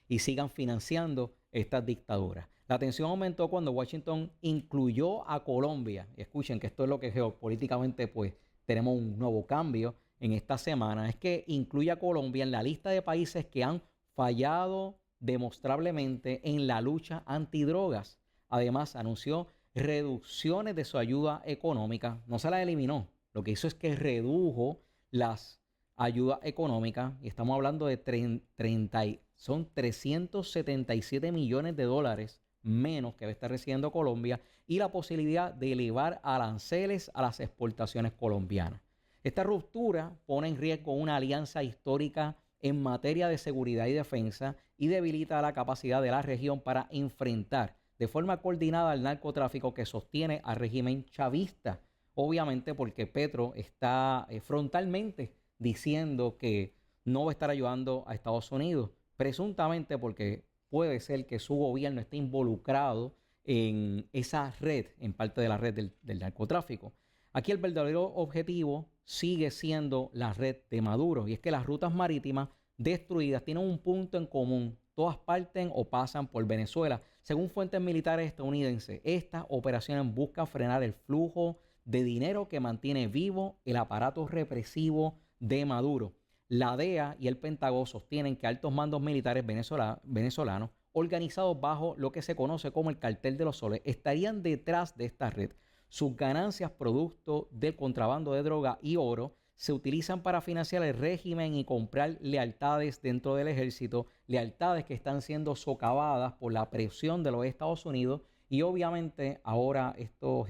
y sigan financiando estas dictaduras. La tensión aumentó cuando Washington incluyó a Colombia. Escuchen que esto es lo que geopolíticamente pues tenemos un nuevo cambio en esta semana. Es que incluye a Colombia en la lista de países que han fallado demostrablemente en la lucha antidrogas. Además, anunció reducciones de su ayuda económica. No se la eliminó. Lo que hizo es que redujo las ayudas económicas. Y estamos hablando de 377 millones de dólares menos que está recibiendo Colombia y la posibilidad de elevar aranceles a las exportaciones colombianas. Esta ruptura pone en riesgo una alianza histórica en materia de seguridad y defensa y debilita la capacidad de la región para enfrentar de forma coordinada al narcotráfico que sostiene al régimen chavista. Obviamente porque Petro está frontalmente diciendo que no va a estar ayudando a Estados Unidos, presuntamente porque puede ser que su gobierno esté involucrado en esa red, en parte de la red del narcotráfico. Aquí el verdadero objetivo sigue siendo la red de Maduro, y es que las rutas marítimas destruidas tienen un punto en común. Todas parten o pasan por Venezuela. Según fuentes militares estadounidenses, estas operaciones buscan frenar el flujo de dinero que mantiene vivo el aparato represivo de Maduro. La DEA y el Pentágono sostienen que altos mandos militares venezolanos, organizados bajo lo que se conoce como el Cartel de los Soles, estarían detrás de esta red. Sus ganancias producto del contrabando de droga y oro se utilizan para financiar el régimen y comprar lealtades dentro del ejército, lealtades que están siendo socavadas por la presión de los Estados Unidos y obviamente ahora esto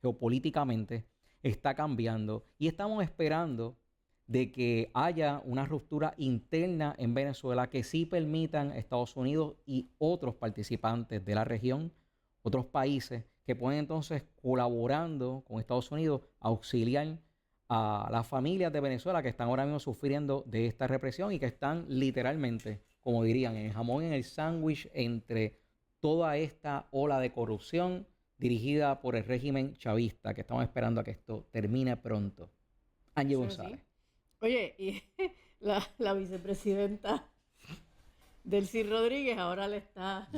geopolíticamente está cambiando y estamos esperando de que haya una ruptura interna en Venezuela que sí permitan a Estados Unidos y otros participantes de la región, otros países que pueden entonces colaborando con Estados Unidos auxiliar a las familias de Venezuela que están ahora mismo sufriendo de esta represión y que están literalmente, como dirían, en el jamón en el sándwich entre toda esta ola de corrupción dirigida por el régimen chavista, que estamos esperando a que esto termine pronto. Angie González. Sí. Oye, y la vicepresidenta Delcy Rodríguez ahora le está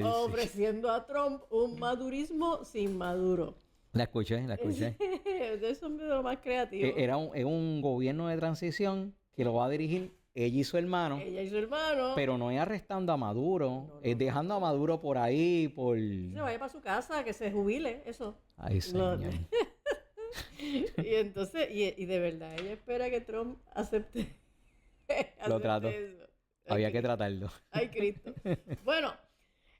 ofreciendo a Trump un madurismo sin Maduro. La escuché. Eso es lo más creativo. Es un gobierno de transición que lo va a dirigir ella y su hermano. Ella y su hermano. Pero no es arrestando a Maduro, No, es dejando a Maduro por ahí, por... Se vaya para su casa, que se jubile, eso. Ay, señor. Y entonces, y de verdad, ella espera que Trump acepte, Lo trato. eso. Había que tratarlo. Ay, Cristo. Bueno,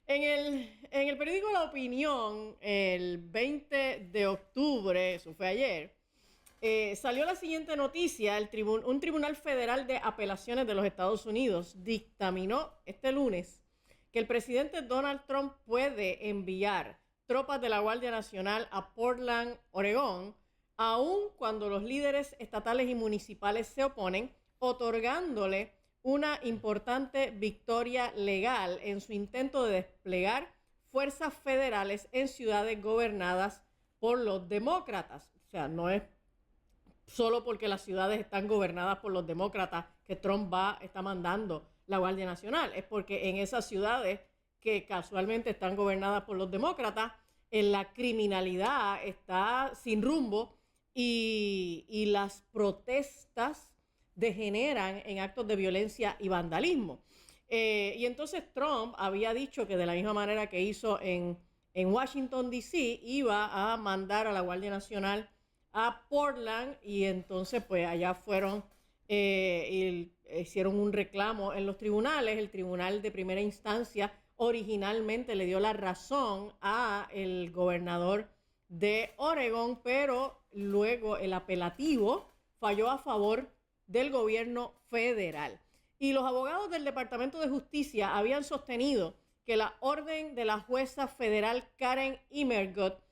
en el periódico La Opinión, el 20 de octubre, eso fue ayer, salió la siguiente noticia. Un tribunal federal de apelaciones de los Estados Unidos dictaminó este lunes que el presidente Donald Trump puede enviar tropas de la Guardia Nacional a Portland, Oregón, aun cuando los líderes estatales y municipales se oponen, otorgándole una importante victoria legal en su intento de desplegar fuerzas federales en ciudades gobernadas por los demócratas. O sea, no es solo porque las ciudades están gobernadas por los demócratas que Trump está mandando la Guardia Nacional, es porque en esas ciudades que casualmente están gobernadas por los demócratas, la criminalidad está sin rumbo y las protestas degeneran en actos de violencia y vandalismo. Y entonces Trump había dicho que de la misma manera que hizo en Washington, D.C., iba a mandar a la Guardia Nacional a Portland, y entonces pues allá fueron y hicieron un reclamo en los tribunales. El tribunal de primera instancia originalmente le dio la razón a el gobernador de Oregón, pero luego el apelativo falló a favor del gobierno federal. Y los abogados del Departamento de Justicia habían sostenido que la orden de la jueza federal Karen Immergott,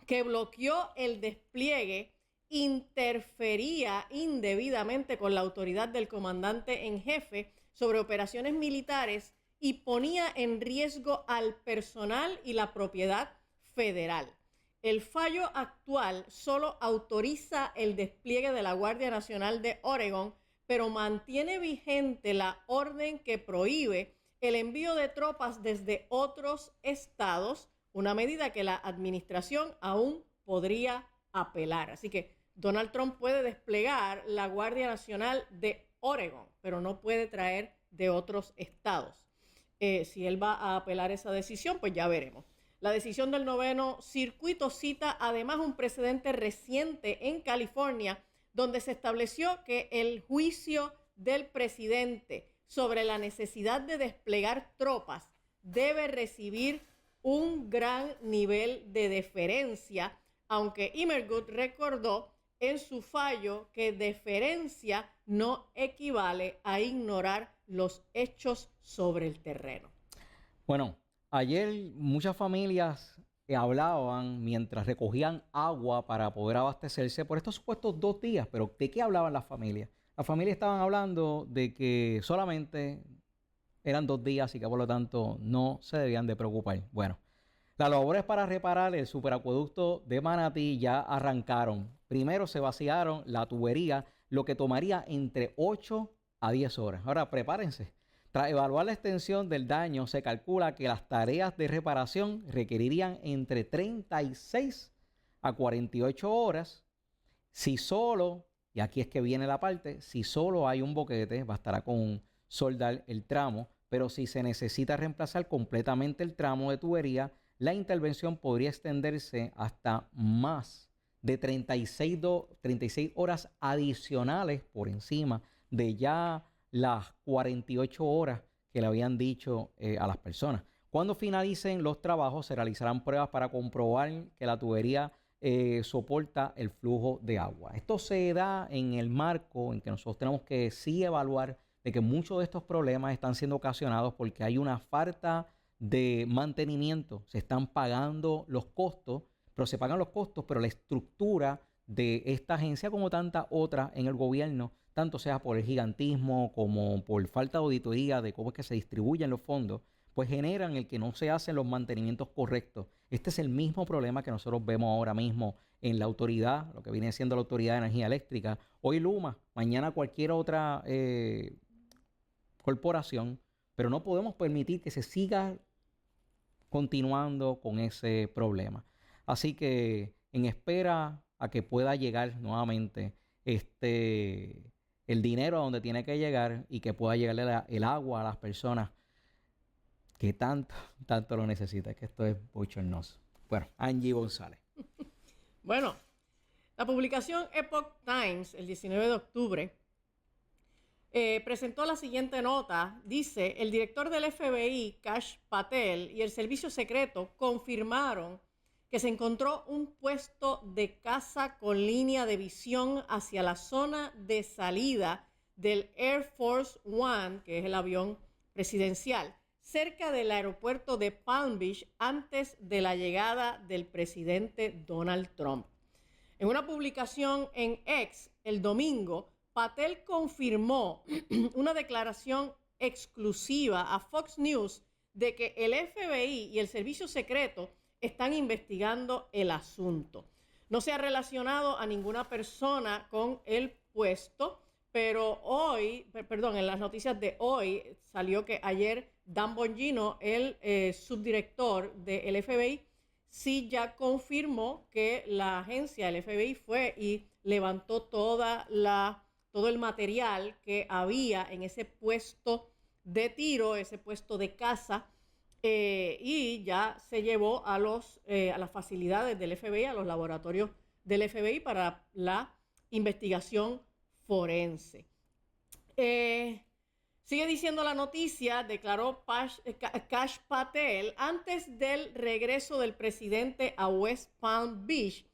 que bloqueó el despliegue, interfería indebidamente con la autoridad del comandante en jefe sobre operaciones militares y ponía en riesgo al personal y la propiedad federal. El fallo actual solo autoriza el despliegue de la Guardia Nacional de Oregón, pero mantiene vigente la orden que prohíbe el envío de tropas desde otros estados, una medida que la administración aún podría apelar. Así que Donald Trump puede desplegar la Guardia Nacional de Oregón, pero no puede traer de otros estados. Si él va a apelar esa decisión, pues ya veremos. La decisión del noveno circuito cita además un precedente reciente en California, donde se estableció que el juicio del presidente sobre la necesidad de desplegar tropas debe recibir un gran nivel de deferencia, aunque Immergott recordó en su fallo que deferencia no equivale a ignorar los hechos sobre el terreno. Bueno, ayer muchas familias hablaban mientras recogían agua para poder abastecerse por estos supuestos 2 días. Pero ¿de qué hablaban las familias? Las familias estaban hablando de que solamente eran 2 días y que por lo tanto no se debían de preocupar. Bueno, las labores para reparar el superacueducto de Manatí ya arrancaron. Primero se vaciaron la tubería, lo que tomaría entre 8 a 10 horas. Ahora prepárense. Tras evaluar la extensión del daño, se calcula que las tareas de reparación requerirían entre 36 a 48 horas. Si solo, y aquí es que viene la parte, si solo hay un boquete, bastará con soldar el tramo, pero si se necesita reemplazar completamente el tramo de tubería, la intervención podría extenderse hasta más de 36 horas adicionales por encima de ya las 48 horas que le habían dicho a las personas. Cuando finalicen los trabajos, se realizarán pruebas para comprobar que la tubería soporta el flujo de agua. Esto se da en el marco en que nosotros tenemos que sí evaluar de que muchos de estos problemas están siendo ocasionados porque hay una falta de mantenimiento. Se están pagando los costos, pero se pagan los costos, pero la estructura de esta agencia, como tantas otras en el gobierno, tanto sea por el gigantismo como por falta de auditoría de cómo es que se distribuyen los fondos, pues generan el que no se hacen los mantenimientos correctos. Este es el mismo problema que nosotros vemos ahora mismo en la autoridad, lo que viene siendo la Autoridad de Energía Eléctrica. Hoy Luma, mañana cualquier otra corporación, pero no podemos permitir que se siga continuando con ese problema. Así que en espera a que pueda llegar nuevamente el dinero a donde tiene que llegar y que pueda llegarle el agua a las personas que tanto lo necesitan, que esto es bochornoso. Bueno, Angie González. Bueno, la publicación Epoch Times, el 19 de octubre, presentó la siguiente nota. Dice, el director del FBI, Kash Patel, y el servicio secreto confirmaron que se encontró un puesto de caza con línea de visión hacia la zona de salida del Air Force One, que es el avión presidencial, cerca del aeropuerto de Palm Beach antes de la llegada del presidente Donald Trump. En una publicación en X el domingo, Patel confirmó una declaración exclusiva a Fox News de que el FBI y el servicio secreto están investigando el asunto. No se ha relacionado a ninguna persona con el puesto, pero en las noticias de hoy salió que ayer Dan Bongino, el subdirector del FBI, sí ya confirmó que la agencia, el FBI, fue y levantó todo el material que había en ese puesto de tiro, ese puesto de caza, y ya se llevó a las facilidades del FBI, a los laboratorios del FBI para la investigación forense. Sigue diciendo la noticia, declaró Kash Patel, antes del regreso del presidente a West Palm Beach,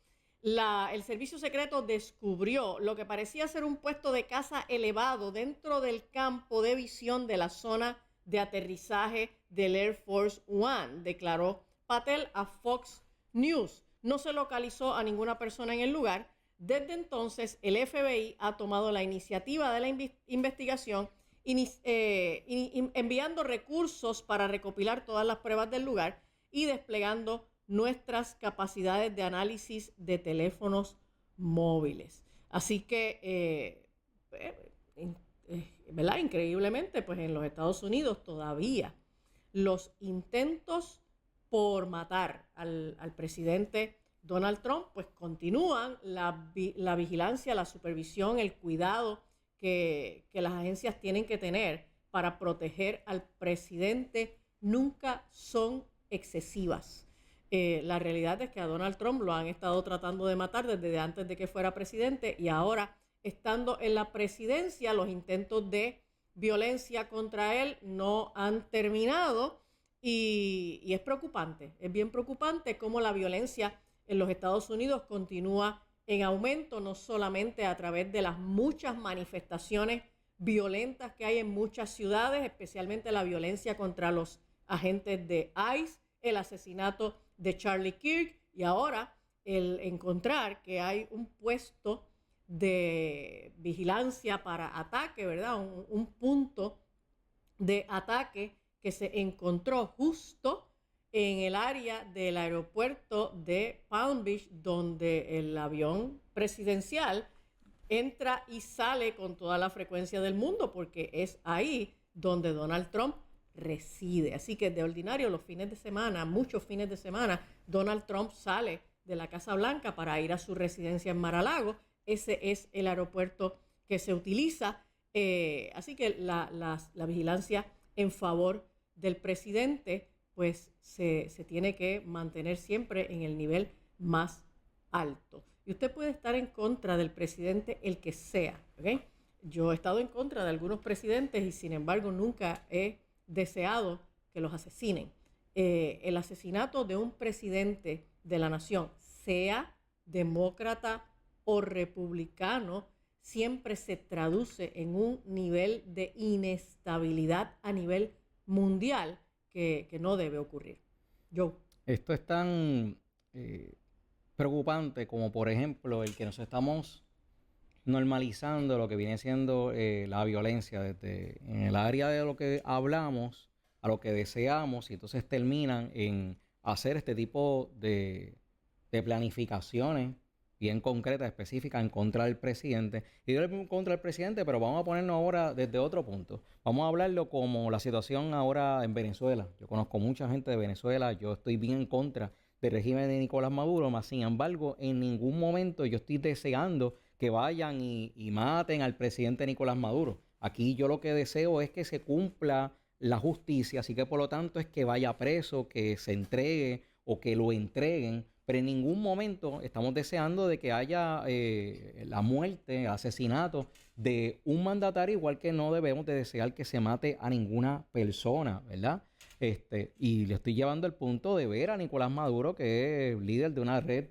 el servicio secreto descubrió lo que parecía ser un puesto de caza elevado dentro del campo de visión de la zona de aterrizaje del Air Force One, declaró Patel a Fox News. No se localizó a ninguna persona en el lugar. Desde entonces, el FBI ha tomado la iniciativa de la investigación, enviando recursos para recopilar todas las pruebas del lugar y desplegando nuestras capacidades de análisis de teléfonos móviles. Así que, ¿verdad? Increíblemente, pues en los Estados Unidos todavía los intentos por matar al presidente Donald Trump, pues continúan. La vigilancia, la supervisión, el cuidado que las agencias tienen que tener para proteger al presidente nunca son excesivas. La realidad es que a Donald Trump lo han estado tratando de matar desde antes de que fuera presidente, y ahora, estando en la presidencia, los intentos de violencia contra él no han terminado, y es preocupante, es bien preocupante cómo la violencia en los Estados Unidos continúa en aumento, no solamente a través de las muchas manifestaciones violentas que hay en muchas ciudades, especialmente la violencia contra los agentes de ICE, el asesinato de Charlie Kirk, y ahora el encontrar que hay un puesto de vigilancia para ataque, ¿verdad? Un punto de ataque que se encontró justo en el área del aeropuerto de Palm Beach, donde el avión presidencial entra y sale con toda la frecuencia del mundo, porque es ahí donde Donald Trump reside. Así que de ordinario los fines de semana, muchos fines de semana, Donald Trump sale de la Casa Blanca para ir a su residencia en Mar-a-Lago. Ese es el aeropuerto que se utiliza. Así que la vigilancia en favor del presidente pues se tiene que mantener siempre en el nivel más alto. Y usted puede estar en contra del presidente, el que sea, ¿ok? Yo he estado en contra de algunos presidentes y sin embargo nunca he deseado que los asesinen. El asesinato de un presidente de la nación, sea demócrata o republicano, siempre se traduce en un nivel de inestabilidad a nivel mundial que no debe ocurrir. Esto es tan preocupante como, por ejemplo, el que nos estamos normalizando lo que viene siendo la violencia desde en el área de lo que hablamos a lo que deseamos, y entonces terminan en hacer este tipo de planificaciones bien concretas, específicas, en contra del presidente. Y yo en contra del presidente, pero vamos a ponernos ahora desde otro punto. Vamos a hablarlo como la situación ahora en Venezuela. Yo conozco mucha gente de Venezuela, yo estoy bien en contra del régimen de Nicolás Maduro, más sin embargo, en ningún momento yo estoy deseando que vayan y maten al presidente Nicolás Maduro. Aquí yo lo que deseo es que se cumpla la justicia, así que por lo tanto es que vaya preso, que se entregue o que lo entreguen, pero en ningún momento estamos deseando de que haya la muerte, asesinato de un mandatario, igual que no debemos de desear que se mate a ninguna persona, ¿verdad? Y le estoy llevando el punto de ver a Nicolás Maduro, que es líder de una red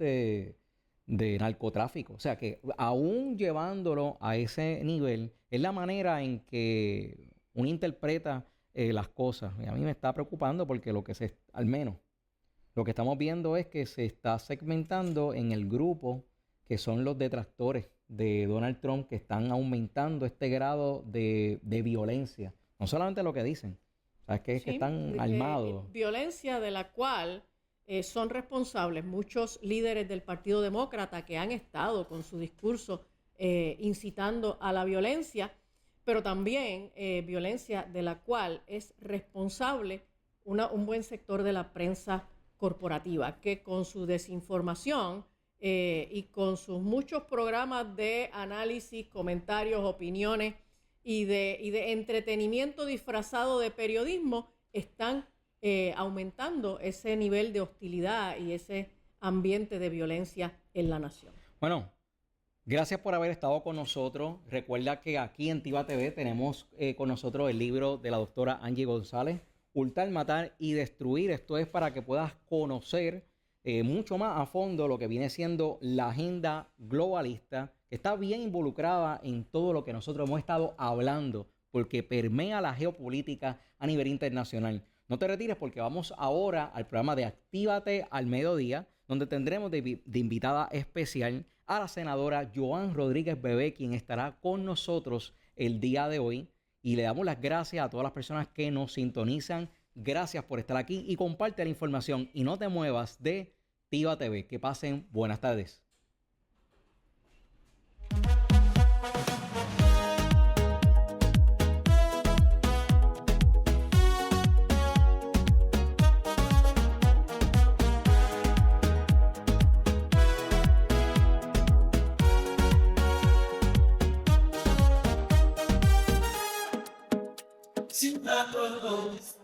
de narcotráfico. O sea que aún llevándolo a ese nivel, es la manera en que uno interpreta las cosas. Y a mí me está preocupando porque al menos, lo que estamos viendo es que se está segmentando en el grupo que son los detractores de Donald Trump, que están aumentando este grado de violencia. No solamente lo que dicen, ¿sabes? Que están armados. Violencia de la cual son responsables muchos líderes del Partido Demócrata que han estado con su discurso incitando a la violencia, pero también violencia de la cual es responsable un buen sector de la prensa corporativa, que con su desinformación y con sus muchos programas de análisis, comentarios, opiniones y de entretenimiento disfrazado de periodismo, están aumentando ese nivel de hostilidad y ese ambiente de violencia en la nación. Bueno, gracias por haber estado con nosotros. Recuerda que aquí en Tiva TV tenemos con nosotros el libro de la doctora Angie González, Hurtar, Matar y Destruir. Esto es para que puedas conocer mucho más a fondo lo que viene siendo la agenda globalista, que está bien involucrada en todo lo que nosotros hemos estado hablando, porque permea la geopolítica a nivel internacional. No te retires porque vamos ahora al programa de Actívate al Mediodía, donde tendremos de invitada especial a la senadora Joan Rodríguez Bebé, quien estará con nosotros el día de hoy. Y le damos las gracias a todas las personas que nos sintonizan. Gracias por estar aquí y comparte la información. Y no te muevas de Tiva TV. Que pasen buenas tardes. Ciudadanos.